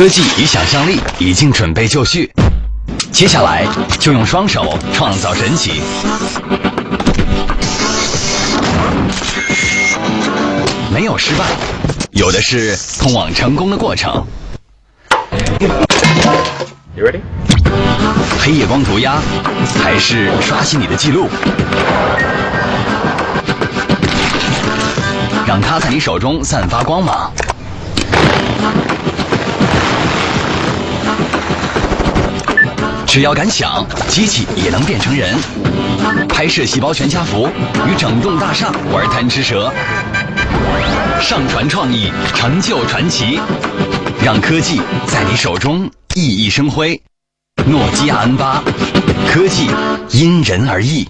科技与想象力已经准备就绪，接下来就用双手创造神奇。没有失败，有的是通往成功的过程。You ready? 黑夜光涂鸦，还是刷新你的记录？让它在你手中散发光芒。只要敢想，机器也能变成人。拍摄细胞全家福，与整栋大厦玩贪吃蛇。上传创意，成就传奇，让科技在你手中熠熠生辉。诺基亚 N8，科技因人而异。